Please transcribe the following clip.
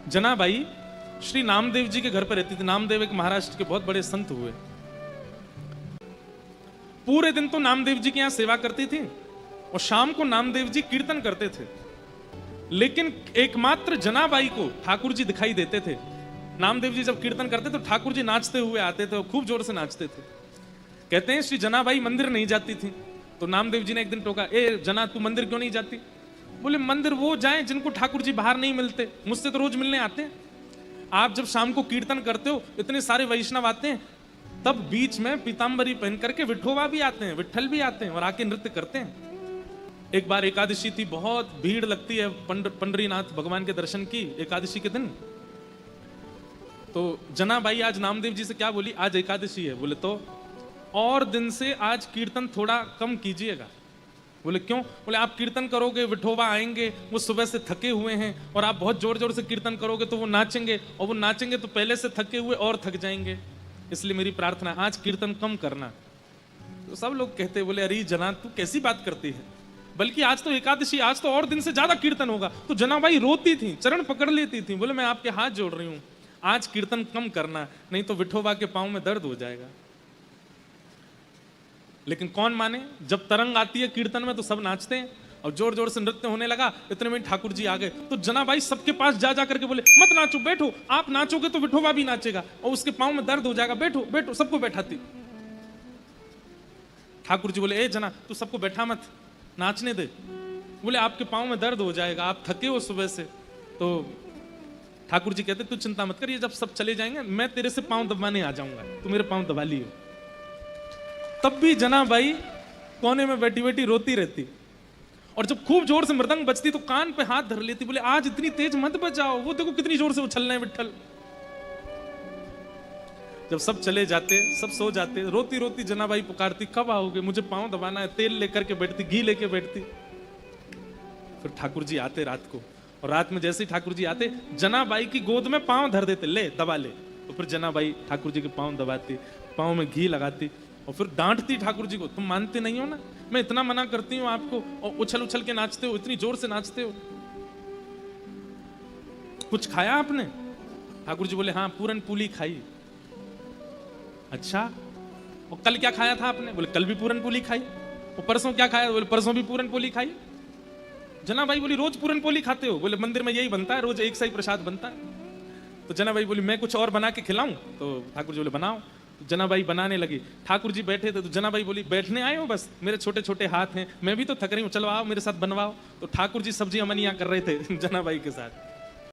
जनाबाई श्री नामदेव जी के घर पर रहती थी। नामदेव एक महाराष्ट्र के बहुत बड़े संत हुए। पूरे दिन तो नामदेव जी के यहां सेवा करती थी और शाम को नामदेव जी कीर्तन करते थे। लेकिन एकमात्र जनाबाई को ठाकुर जी दिखाई देते थे। नामदेव जी जब कीर्तन करते तो ठाकुर जी नाचते हुए आते थे और खूब जोर से नाचते थे। कहते हैं श्री जनाबाई मंदिर नहीं जाती थी। तो नामदेव जी ने एक दिन टोका, ए जना तू मंदिर क्यों नहीं जाती? बोले मंदिर वो जाएं जिनको ठाकुर जी बाहर नहीं मिलते, मुझसे तो रोज मिलने आते हैं। आप जब शाम को कीर्तन करते हो इतने सारे वैष्णव आते हैं, तब बीच में पीताम्बरी पहन करके विठोबा भी आते हैं, विठल भी आते हैं और आके नृत्य करते हैं। एक बार एकादशी थी, बहुत भीड़ लगती है पंडरीनाथ भगवान के दर्शन की एकादशी के दिन। तो जनाबाई आज नामदेव जी से क्या बोली, आज एकादशी है। बोले तो और दिन से आज कीर्तन थोड़ा कम कीजिएगा। बोले क्यों? बोले आप कीर्तन करोगे विठोबा आएंगे, वो सुबह से थके हुए हैं, और आप बहुत जोर जोर से कीर्तन करोगे तो वो नाचेंगे, और वो नाचेंगे तो पहले से थके हुए और थक जाएंगे। इसलिए मेरी प्रार्थना आज कीर्तन कम करना। तो सब लोग कहते, बोले अरे जना तू कैसी बात करती है, बल्कि आज तो एकादशी, आज तो और दिन से ज्यादा कीर्तन होगा। तो जनाबाई रोती थी, चरण पकड़ लेती थी। बोले मैं आपके हाथ जोड़ रही हूं, आज कीर्तन कम करना, नहीं तो विठोबा के पांव में दर्द हो जाएगा। लेकिन कौन माने, जब तरंग आती है कीर्तन में तो सब नाचते हैं और जोर जोर से नृत्य होने लगा। इतने में ठाकुर जी आ गए। तो जनाबाई सबके पास जा जा करके बोले मत नाचो, बैठो, आप नाचोगे तो विठोबा भी नाचेगा और उसके पांव में दर्द हो जाएगा, बैठो बैठो, सबको बैठाती। ठाकुर जी बोले ए जना तू सबको बैठा मत, नाचने दे। बोले आपके पांव में दर्द हो जाएगा, आप थके हो सुबह से। तो ठाकुर जी कहते तू चिंता मत कर, ये जब सब चले जाएंगे मैं तेरे से पांव दबाने आ जाऊंगा, तू मेरे पांव दबा लियो। तब भी जनाबाई कोने में बैठी बैठी रोती रहती, और जब खूब जोर से मृदंग बजती तो कान पे हाथ धर लेती। बोले आज इतनी तेज मत बजाओ, वो देखो कितनी जोर से उछल रहे हैं विठल। जब सब चले जाते, सब सो जाते, रोती रोती जनाबाई पुकारती कब आओगे, मुझे पांव दबाना है। तेल लेकर के बैठती, घी लेके बैठती। फिर ठाकुर जी आते रात को, और रात में जैसे ही ठाकुर जी आते जनाबाई की गोद में पांव धर देते, ले दबा ले। तो फिर जनाबाई ठाकुर जी के पांव दबाती, पांव में घी लगाती और फिर डांटती ठाकुर जी को, तुम मानते नहीं हो ना, मैं इतना मना करती हूं आपको और उछल उछल के नाचते हो, इतनी जोर से नाचते हो। कुछ खाया आपने? ठाकुर जी बोले हाँ पूरन पूली खाई। अच्छा, और कल क्या खाया था आपने? बोले कल भी पूरन पूली खाई। और परसों क्या खाया? बोले परसों भी पूरन पूली खाई। जनाबाई बोली रोज पूरन पोली खाते हो? बोले मंदिर में यही बनता है, रोज एक सा ही प्रसाद बनता है। तो जनाबाई बोली मैं कुछ और बना के खिलाऊं? तो ठाकुर जी बोले बनाओ। तो जनाबाई बनाने लगी। ठाकुर जी बैठे थे तो जनाबाई बोली बैठने आए हो बस, मेरे छोटे छोटे हाथ हैं, मैं भी तो थक रही हूँ, चलो आओ मेरे साथ बनवाओ। तो ठाकुर जी सब्जी अमनिया कर रहे थे जनाबाई के साथ।